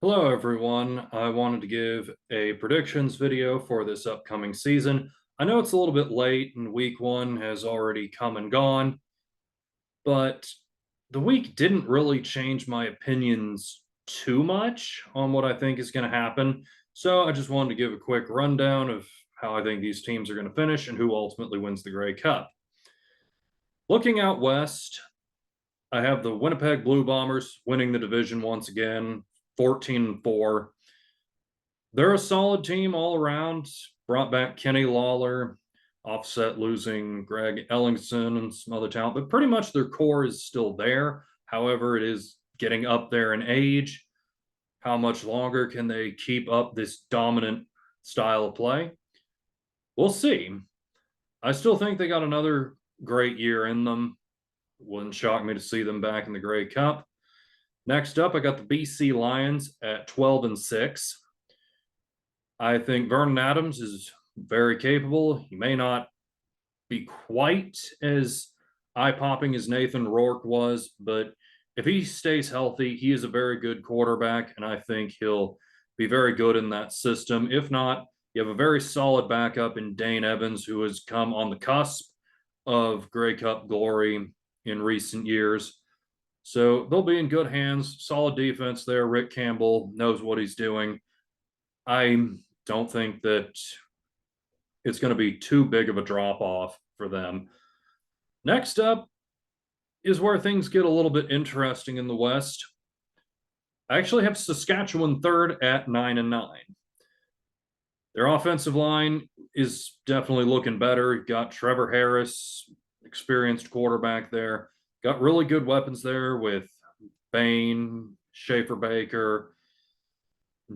Hello, everyone. I wanted to give a predictions video for this upcoming season. I know it's a little bit late and week one has already come and gone, but the week didn't really change my opinions too much on what I think is going to happen. So I just wanted to give a quick rundown of how I think these teams are going to finish and who ultimately wins the Grey Cup. Looking out west, I have the Winnipeg Blue Bombers winning the division once again, 14-4. They're a solid team all around. Brought back Kenny Lawler, offset losing Greg Ellingson and some other talent, but pretty much their core is still there. However, it is getting up there in age. How much longer can they keep up this dominant style of play? We'll see. I still think they got another great year in them. Wouldn't shock me to see them back in the Grey Cup. Next up, I got the BC Lions at 12-6. I think Vernon Adams is very capable. He may not be quite as eye-popping as Nathan Rourke was, but if he stays healthy, he is a very good quarterback, and I think he'll be very good in that system. If not, you have a very solid backup in Dane Evans, who has come on the cusp of Grey Cup glory in recent years. So they'll be in good hands. Solid defense there. Rick Campbell knows what he's doing. I don't think that it's going to be too big of a drop off for them. Next up is where things get a little bit interesting in the West. I actually have Saskatchewan third at 9-9. Their offensive line is definitely looking better. You've got Trevor Harris, experienced quarterback there. Got really good weapons there with Bain, Schaefer Baker,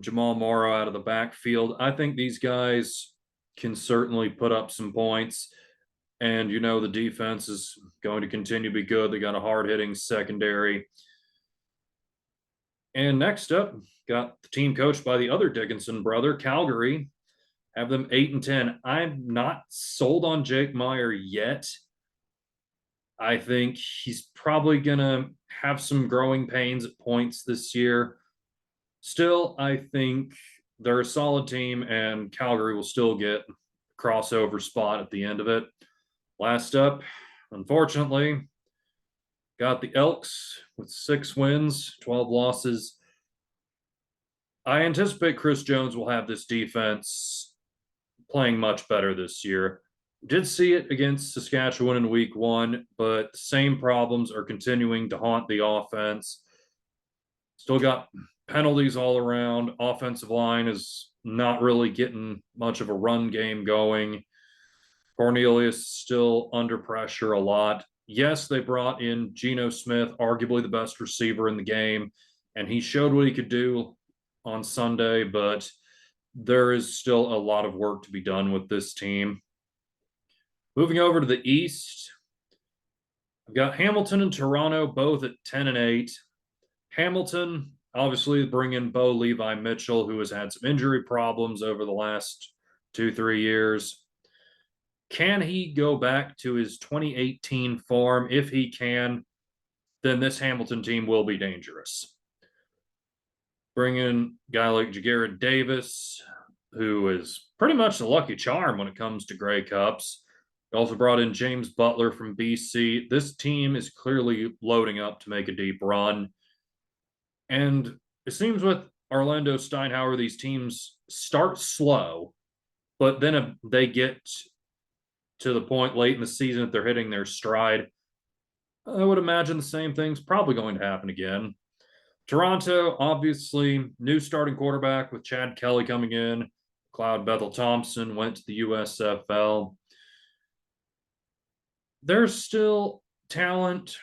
Jamal Morrow out of the backfield. I think these guys can certainly put up some points. And the defense is going to continue to be good. They got a hard-hitting secondary. And next up, got the team coached by the other Dickinson brother, Calgary. Have them 8-10. I'm not sold on Jake Meyer yet. I think he's probably going to have some growing pains at points this year. Still, I think they're a solid team, and Calgary will still get a crossover spot at the end of it. Last up, unfortunately, got the Elks with 6 wins, 12 losses. I anticipate Chris Jones will have this defense playing much better this year. Did see it against Saskatchewan in week one, but same problems are continuing to haunt the offense. Still got penalties all around. Offensive line is not really getting much of a run game going. Cornelius still under pressure a lot. Yes, they brought in Geno Smith, arguably the best receiver in the game, and he showed what he could do on Sunday, but there is still a lot of work to be done with this team. Moving over to the East, I've got Hamilton and Toronto both at 10-8. Hamilton, obviously, bring in Bo Levi Mitchell, who has had some injury problems over the last 2-3 years. Can he go back to his 2018 form? If he can, then this Hamilton team will be dangerous. Bring in a guy like Jagarrett Davis, who is pretty much the lucky charm when it comes to Grey Cups. Also brought in James Butler from BC. This team is clearly loading up to make a deep run. And it seems with Orlando Steinhauer, these teams start slow, but then if they get to the point late in the season that they're hitting their stride, I would imagine the same thing's probably going to happen again. Toronto, obviously, new starting quarterback with Chad Kelly coming in. Cloud Bethel Thompson went to the USFL. There's still talent.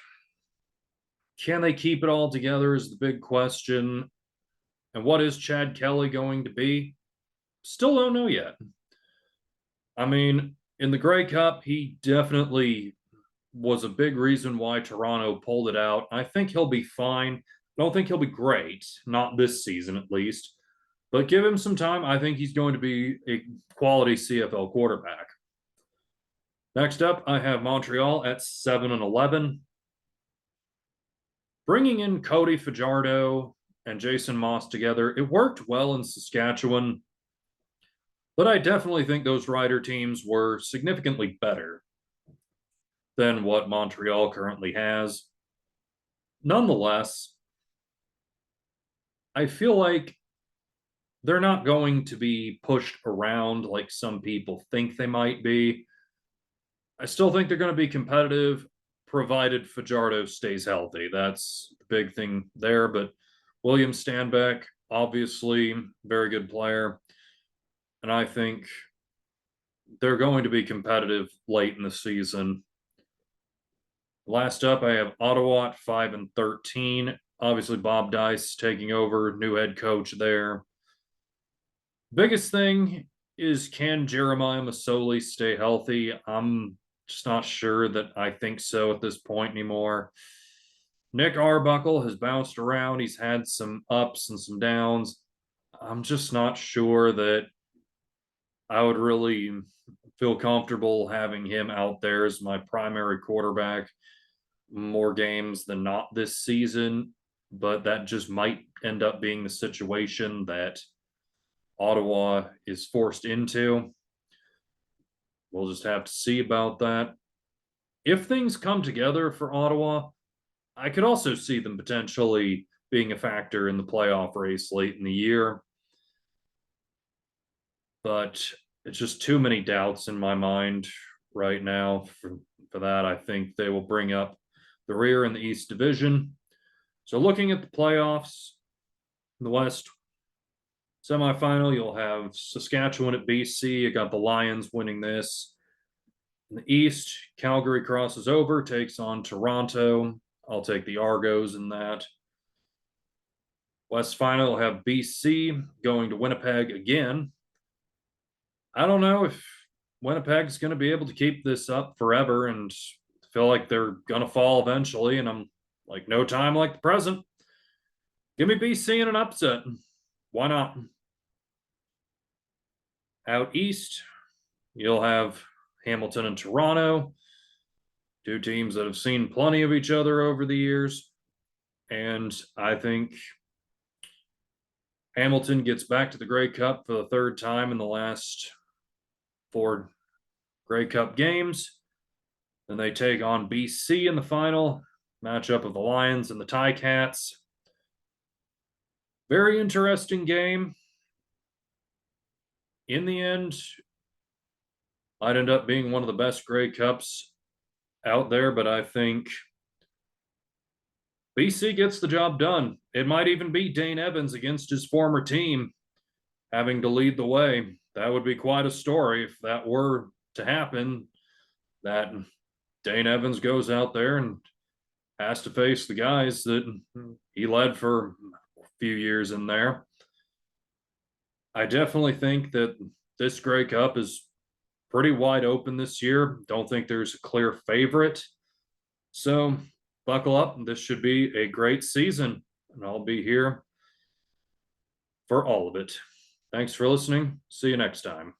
Can they keep it all together is the big question. And what is Chad Kelly going to be? Still don't know yet. I mean, in the Grey Cup, he definitely was a big reason why Toronto pulled it out. I think he'll be fine. I don't think he'll be great, not this season at least. But give him some time. I think he's going to be a quality CFL quarterback. Next up, I have Montreal at 7-11. Bringing in Cody Fajardo, and Jason Moss together. It worked well in Saskatchewan, but I definitely think those Rider teams were significantly better than what Montreal currently has. Nonetheless, I feel like they're not going to be pushed around like some people think they might be. I still think they're going to be competitive, provided Fajardo stays healthy. That's the big thing there. But William Stanback, obviously, very good player. And I think they're going to be competitive late in the season. Last up, I have Ottawa at 5-13. Obviously, Bob Dice taking over, new head coach there. Biggest thing is, can Jeremiah Masoli stay healthy? I'm just not sure that I think so at this point anymore. Nick Arbuckle has bounced around. He's had some ups and some downs. I'm just not sure that I would really feel comfortable having him out there as my primary quarterback more games than not this season. But that just might end up being the situation that Ottawa is forced into. We'll just have to see about that. If things come together for Ottawa, I could also see them potentially being a factor in the playoff race late in the year. But it's just too many doubts in my mind right now for that. I think they will bring up the rear in the East Division. So looking at the playoffs, in the West semifinal, you'll have Saskatchewan at BC. You got the Lions winning this. In the East, Calgary crosses over, takes on Toronto. I'll take the Argos in that. West final will have BC going to Winnipeg again. I don't know if Winnipeg's going to be able to keep this up forever and feel like they're going to fall eventually. And I'm like, no time like the present. Give me BC in an upset. Why not? Out east, you'll have Hamilton and Toronto, two teams that have seen plenty of each other over the years. And I think Hamilton gets back to the Grey Cup for the third time in the last 4 Grey Cup games. Then they take on BC in the final matchup of the Lions and the Ticats. Very interesting game. In the end, might end up being one of the best Grey Cups out there, but I think BC gets the job done. It might even be Dane Evans against his former team having to lead the way. That would be quite a story if that were to happen, that Dane Evans goes out there and has to face the guys that he led for a few years in there. I definitely think that this Grey Cup is pretty wide open this year. Don't think there's a clear favorite. So buckle up. This should be a great season, and I'll be here for all of it. Thanks for listening. See you next time.